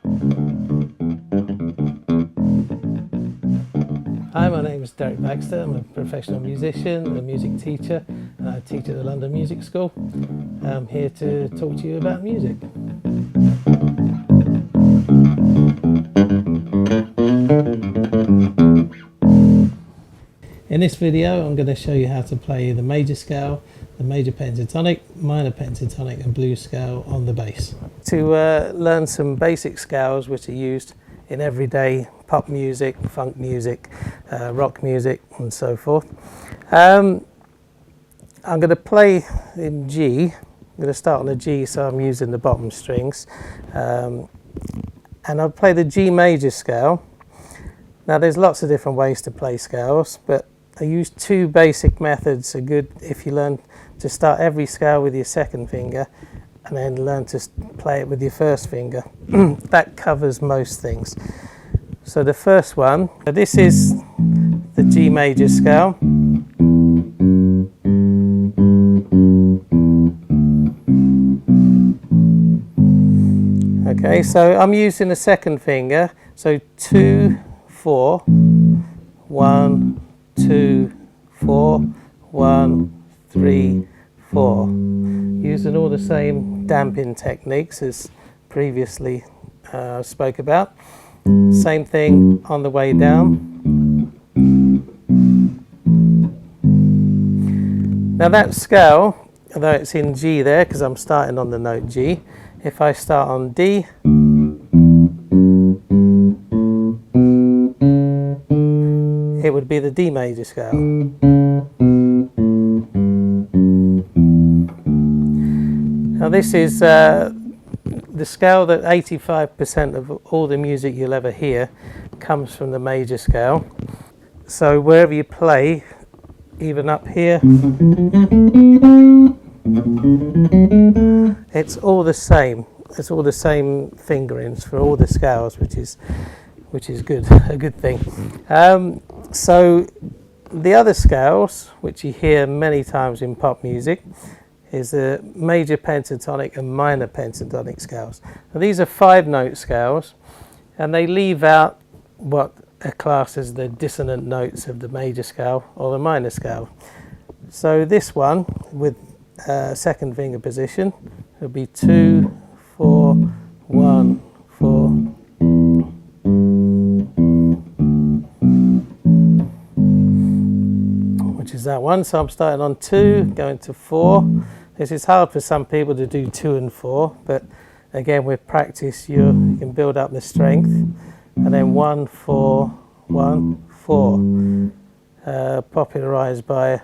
Hi, my name is Derek Baxter. I'm a professional musician, a music teacher, and I teach at the London Music School. I'm here to talk to you about music. In this video, I'm going to show you how to play the major scale, the major pentatonic, minor pentatonic and blues scale on the bass. To learn some basic scales which are used in everyday pop music, funk music, rock music and so forth. I'm going to play in G. I'm going to start on a G, so I'm using the bottom strings. And I'll play the G major scale. Now there's lots of different ways to play scales, but I use two basic methods are good if you learn to start every scale with your second finger and then learn to play it with your first finger. That covers most things. So the first one, this is the G major scale. Okay, so I'm using the second finger, so 2, 4, 1, 2, 4, 1, 3, 4. Using all the same damping techniques as previously spoke about. Same thing on the way down. Now that scale, although it's in G there because I'm starting on the note G, if I start on D, it would be the D major scale. Now this is the scale that 85% of all the music you'll ever hear comes from the major scale. So wherever you play, even up here, it's all the same. It's all the same fingerings for all the scales, which is good, a good thing. So the other scales, which you hear many times in pop music, is the major pentatonic and minor pentatonic scales. Now these are 5-note scales, and they leave out what are classed as the dissonant notes of the major scale or the minor scale. So this one with second finger position will be 2, 4, 1, 4. Which is that one. So I'm starting on 2, going to 4. This is hard for some people to do 2 and 4, but again with practice you can build up the strength. And then 1, 4, 1, 4. Popularized by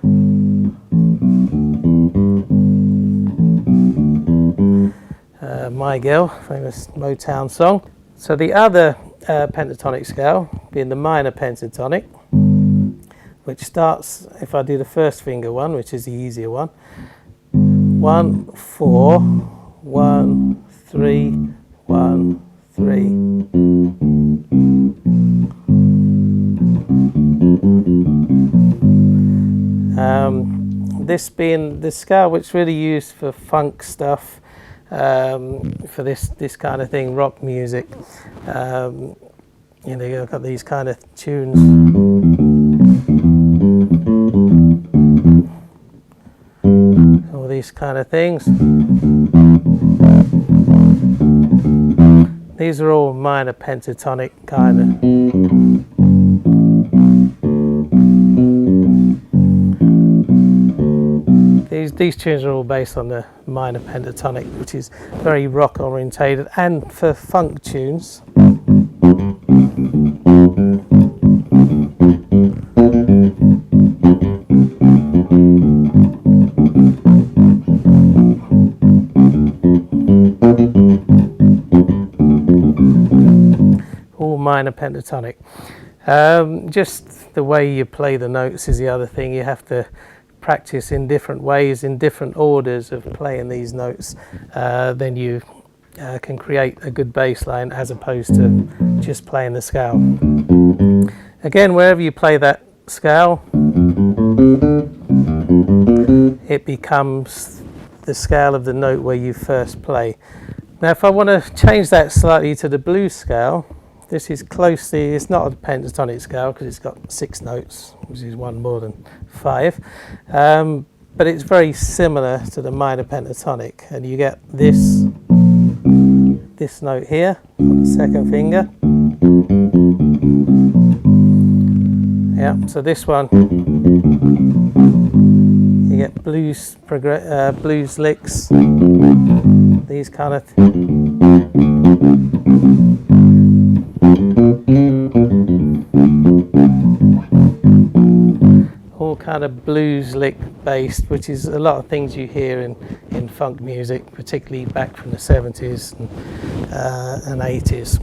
My Girl, famous Motown song. So the other pentatonic scale being the minor pentatonic, which starts, if I do the first finger one, which is the easier one, 1, 4, 1, 3, 1, 3. This being the scale which is really used for funk stuff, for this kind of thing, rock music. You know, you've got these kind of tunes. All these kind of things. These are all minor pentatonic kind of. These tunes are all based on the minor pentatonic, which is very rock orientated, and for funk tunes. All minor pentatonic. Just the way you play the notes is the other thing. You have to practice in different ways, in different orders of playing these notes. Then you can create a good bass line as opposed to just playing the scale. Again, wherever you play that scale, it becomes the scale of the note where you first play. Now if I want to change that slightly to the blues scale, this is closely, it's not a pentatonic scale because it's got 6 notes, which is one more than 5, but it's very similar to the minor pentatonic, and you get this note here on the second finger. Yeah, so this one, you get blues licks, these kind of all kind of blues lick based, which is a lot of things you hear in funk music, particularly back from the 70s and 80s.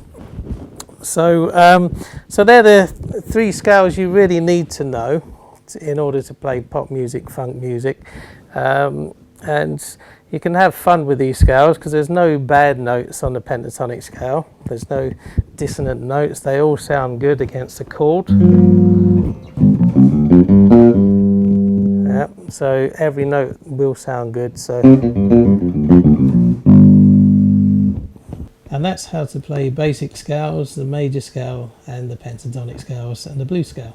So, so they're the 3 scales you really need to know in order to play pop music, funk music, and you can have fun with these scales because there's no bad notes on the pentatonic scale. There's no dissonant notes. They all sound good against a chord. Yeah, so every note will sound good. So. And that's how to play basic scales, the major scale and the pentatonic scales and the blues scale.